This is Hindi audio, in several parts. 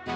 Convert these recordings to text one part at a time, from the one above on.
हाय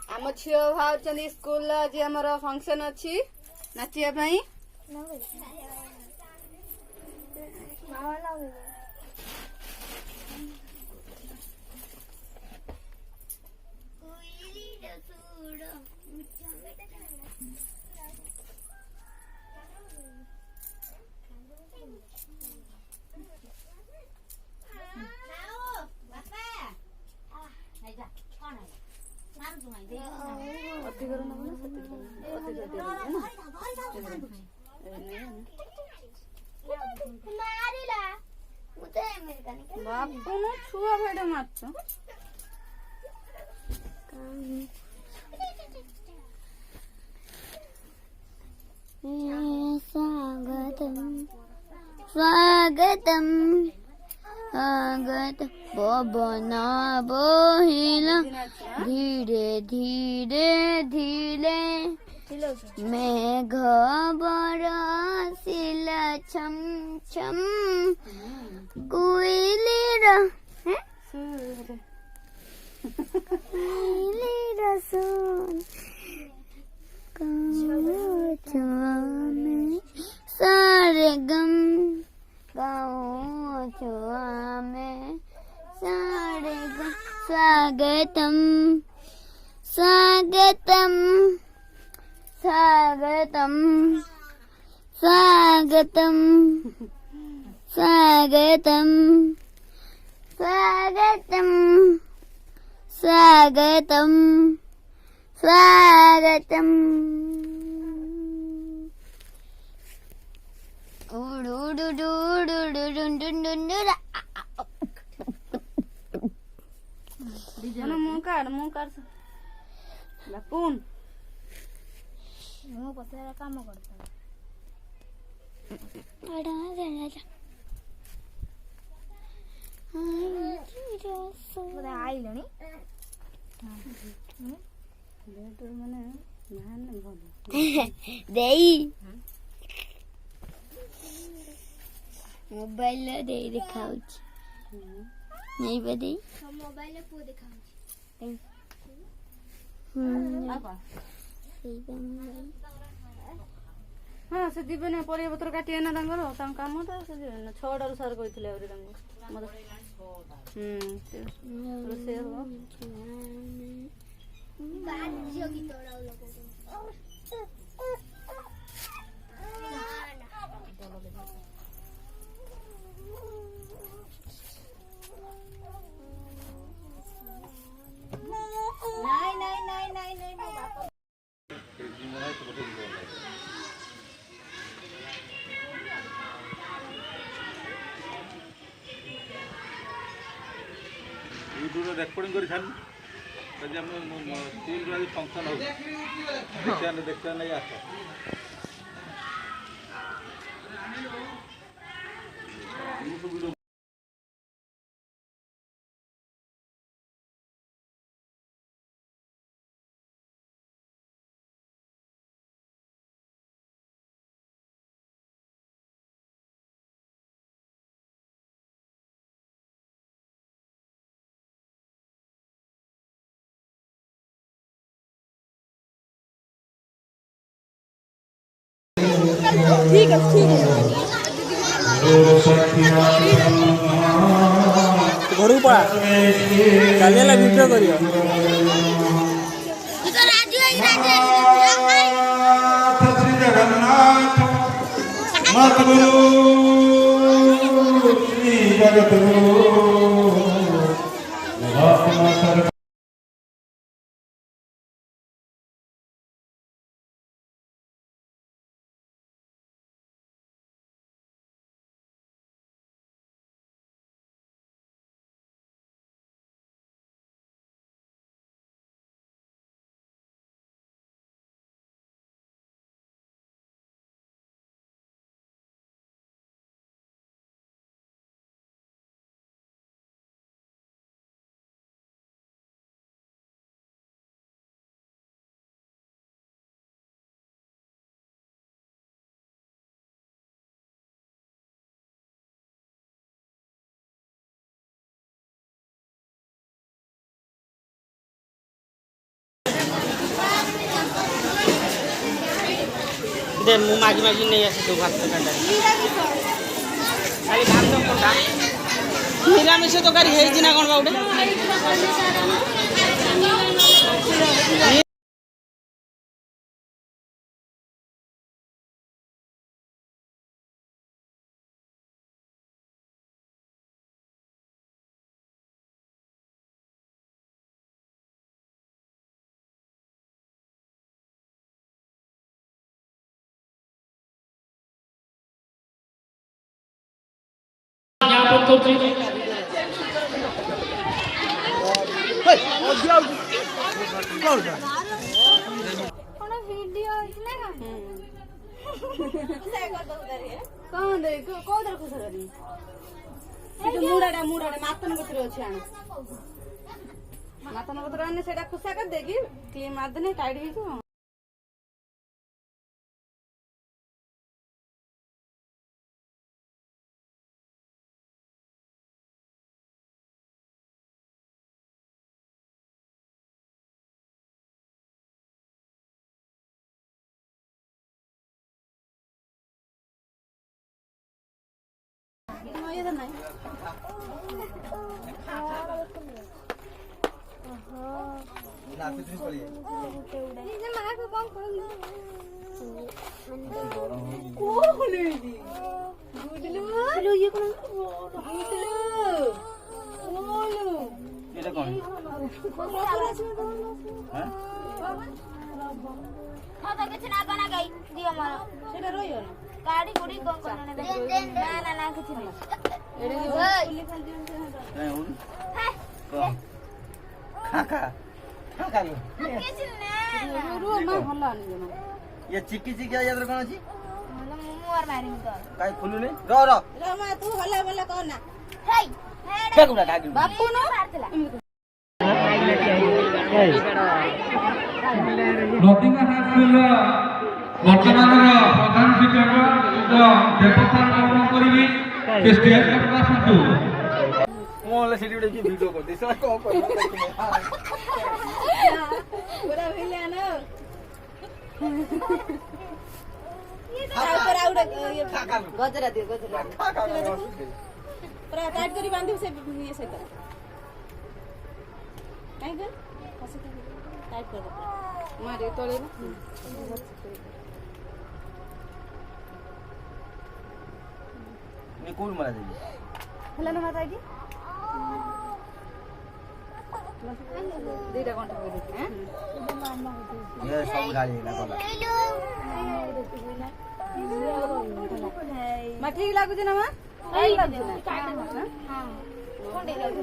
आम झील बाहर स्कूल आज आम फंक्शन अच्छी नाचिया बापू छुआ भेड़ मारछ स्वागतम स्वागतम स्वागत पवना बहिला धीरे धीरे धीरे मेघ बरसिला छम छम कोयलीर सुन सारे गम गाँव छुआ में सारे गम स्वागतम स्वागतम स्वागतम स्वागतम स्वागतम स्वागतम स्वागतम स्वागतम मुँह काट बापून ମୁଁ ପଛରେ କାମ କରୁଥିଲି ଆଇଲଣି ଦେଇ ମୋବାଇଲ ଦେଇ ଦେଖାଉଛି ନେଇବା ଦେଇ ମୋବାଇଲ ପୁଅ ଦେଖାଉଛି हाँ से दिवे ना परिया पत्र काटिए ना काम तो से दिवे ना 6 सार कहते रोषे रेकर्डिंग कर स्कूल फंक्शन हो देखा नहीं आस ठीक है घर को पड़ा चल वीडियो करियो जगन्नाथ मत गुरु श्री जगत गुरु दे मु मागी मागी नहीं आसे तू भात काटा खाली भात कोटा निरामिष तकारी हेछि ना कोन बाउडे मातन पत्र आने सेटा खुसा कर देगी क्लीन मार देने टाइट ही तो ये नहीं गाड़ी गुड़ी कौन कौन ना ना कुछ नहीं ये चिक्की चिक्की याद कौन अछि मुंह और मारी तो काई खुलु नहीं रो मा तू हल्ला बल्ला कर ना हेय फेकुना काकी बापू न ନଦୀଙ୍ଗା ହାଇସ୍କୁଲର ବର୍ତ୍ତମାନର ପ୍ରଧାନ ଶିକ୍ଷକ ଦେବସ୍ଥାନ ଗ୍ରହଣ କରିବି ସେ ଷ୍ଟେଜ ପାଖକୁ ଆସନ୍ତୁ। मोहल्ला सिटी उड़े की वीडियो कर दिस को पूरा मिले ना पर आउडे ये गजरा दियो गजरा पूरा टाइट करी बांधी से ये से कर काई कर टाइट कर दे मारे तोले ना ये कौन मारा दे हला ना माता की दीटा घंटा हो गई हैं ये सब गाड़ी ना कोला मा ठीक लागु छ ना मा ठीक लागु छ हां कोन दे लागु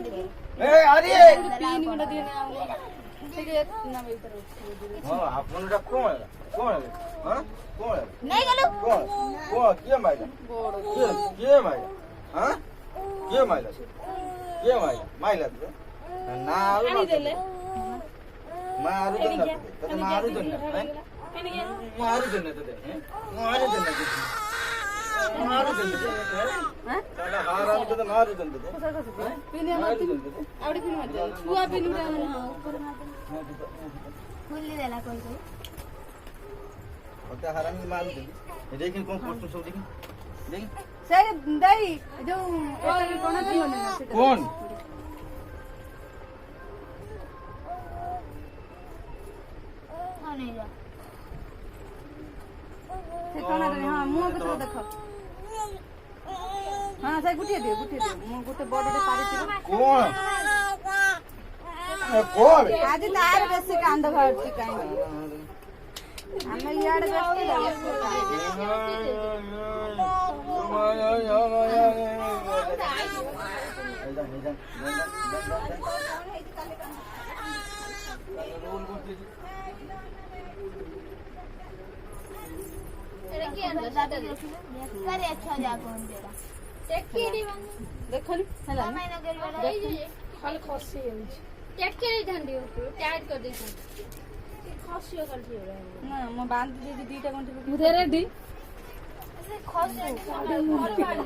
ए अरे तीन घंटा दिन ठीक है ना भीतर हां आपनटा कोन हां कोन नहीं गलो कोन के माइला के माइला हां के माइला माइला ना आनी देले मारू देना तो मारू देना मारू देना तो मारू देना मारू देना हैं साला हाराम तो मारू देना पिने मत आवडी पिने मत छुआ पिनु रे ऊपर मत खुली देला कोई कोई ओते हाराम मारू दे देखिन कोन पोस्ट सब देखिन देखिन से दई जो कोन दियो ना कौन नहीं जा से कोन रे हां मुंह के तो देखो हां से गुटिए दियो मुंह गुटे बॉडी रे पारी दियो कौन कौन आज तार बेसी कांद घरती काई हमें याड बेसी करे अच्छा जा कौन तेरा टेकी देखो नी हला महीना कर वाला खाली खसी होଉଛି टेकी ढंडी टाइट कर देछ खसी कर दियो ना म बांध दे दीटा घंटे मुझे रेडी से खसी ग्रहण कर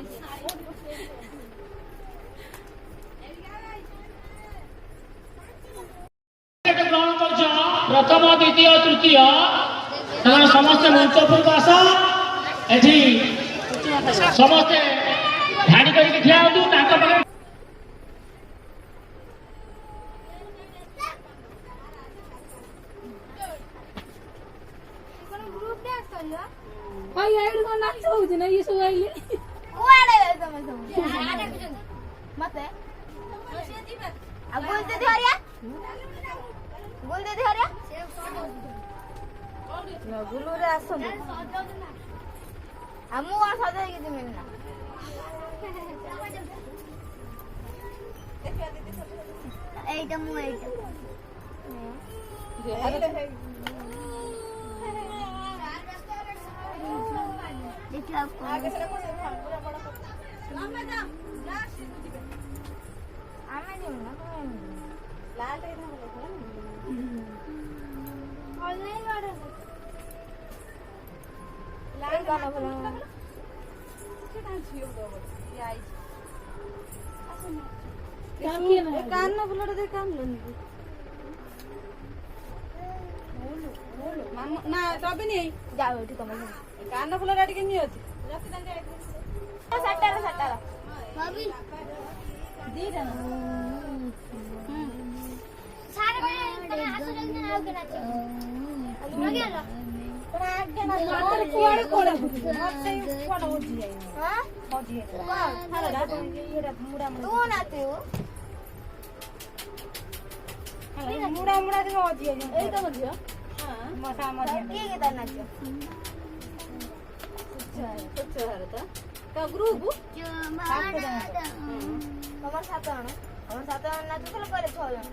प्रथम द्वितीय तृतीय समस्त मंच उपरକୁ ଆସ। एठी समस्ते धाड़ी करके ठिया होतु ताको पाखे भाई आइड को नाच होउछ ना ये सब आइले कुआडे गए तमे सब मते अब बोलते थे हरिया गुलू रे आसन हमू आ सजा के दे मिलना এইটা মু এইটা देखला आगे से पूरा बड़ा लामा जा लास्ट जीवे आमे नहीं ना लाल रे ना ऑनलाइन ऑर्डर लाल गाना बोला के डांस हो दो ये आई कान ना बुलाड़ दे काम लोनी ना तबे नहीं जाओ एठी तुम कान बुलाड़ के नहीं होती सट्टारा भाभी दी देना सारे में तने आसु जल्दी आओ के नाच लगे लो तोरा आगे ना और कुआड़ कोड़ा मते कोड़ा हो जाए हां हो जाए हां ये मुड़ा तू नाचो मुड़ा मुड़ा के हो जाए ए तो बजियो हां मसा मसा के के नाचो अच्छा है का ग्रुप তোমার সাথে আনো আমার সাথে নাচো তাহলে করে 6 জন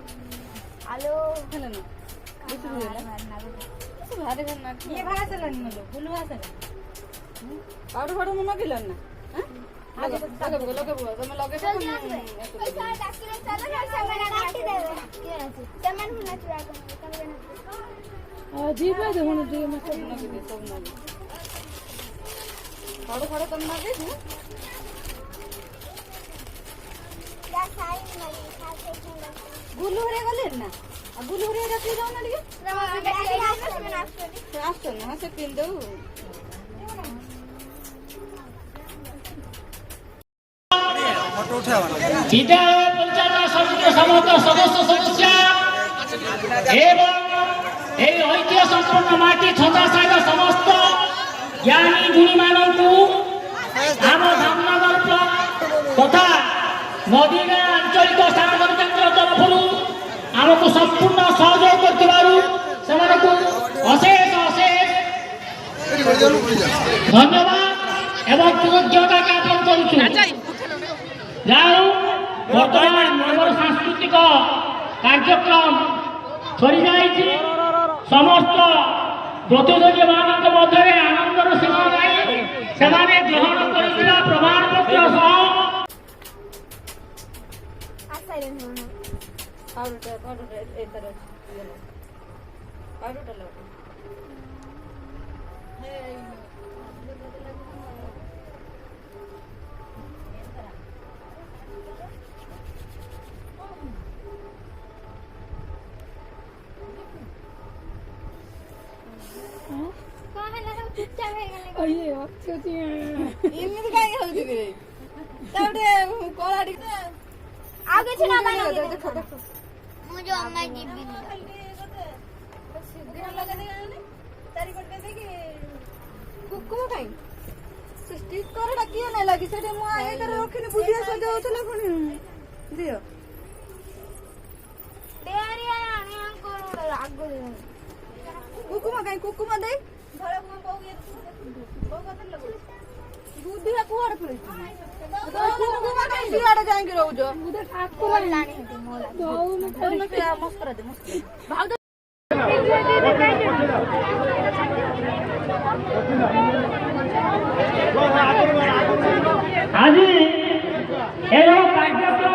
আলো हेलो ना बेसी हो ना बेसी भारे भारे ना ये भाषा चलन न लो फुल भाषा पाउडर फाउडर मन नगिलन ना हां लगे तुम लगे जल्दी आसो पैसा डाकिले चलो ना सेमेन काटी देबे के नाचो सेमेन में नाचो आको तमे नाचो जीवा दे होने दे मैं सब ना दे सब ना पाउडर फाउडर तुम ना दे या साइन नहीं खाते गुलू रे गले ना गुलू रे रखी जाओ ना लिए आस्तो ना से पिन दो বিদ্যালয় পরিচালনা সমিতির সমস্ত সদস্য এবং এই ঐতিহ্য সম্পন্ন মাটি ছন্দাশায়ীর সমস্ত জ্ঞানী গুণীমানଙ୍କୁ ଆମ ଧାମନଗର ବ୍ଲକ ତଥା ନଦୀଗାଁ ଆଞ୍ଚଳିକ ସାମଗ୍ରୀ କେନ୍ଦ୍ର ତରଫରୁ ଆମକୁ ସମ୍ପୂର୍ଣ୍ଣ ସହଯୋଗ କରିଥିବାରୁ ସେମାନଙ୍କୁ ଅଶେଷ ଧନ୍ୟବାଦ ଏବଂ କୃତଜ୍ଞତା ଜ୍ଞାପନ କରୁଛୁ। ଯାଉ ବର୍ତ୍ତମାନ ଆମର ସାଂସ୍କୃତିକ କାର୍ଯ୍ୟକ୍ରମ ସରିଯାଇଛି। ସମସ୍ତ ପ୍ରତିଯୋଗୀମାନଙ୍କ ମଧ୍ୟରେ ଆନନ୍ଦର ସୀମା ନାହିଁ। ସେମାନେ ଗ୍ରହଣ କରିଥିବା ପ୍ରମାଣପତ୍ର ସହ पाउडर ए तरह पाउडर लो अये अच्छी इमित काई होती रे ताबडे कोलाडी आगे छना ना देखो देखो मुझे अम्मा जी भी सिद्धि लगा दे तारी पटे दे के कुकुम काई स्टिक कर डाकियो नै लागि सेटे मु आगे कर रखिने बुझिया सजाउतले पुनी दियो डेरी आने को आगो कुकुम दे घरे को बहु ये बहु कतन लगो बुद्धिया कुआड़ पड़ी कुकुम काई सियाड़े जाएंगे रहउजो उधर ठाकुर लानी होती मोला दो में मैं क्या मस्करा दे मस्करा भाग আজি এই କାର୍ଯ୍ୟକ୍ରମ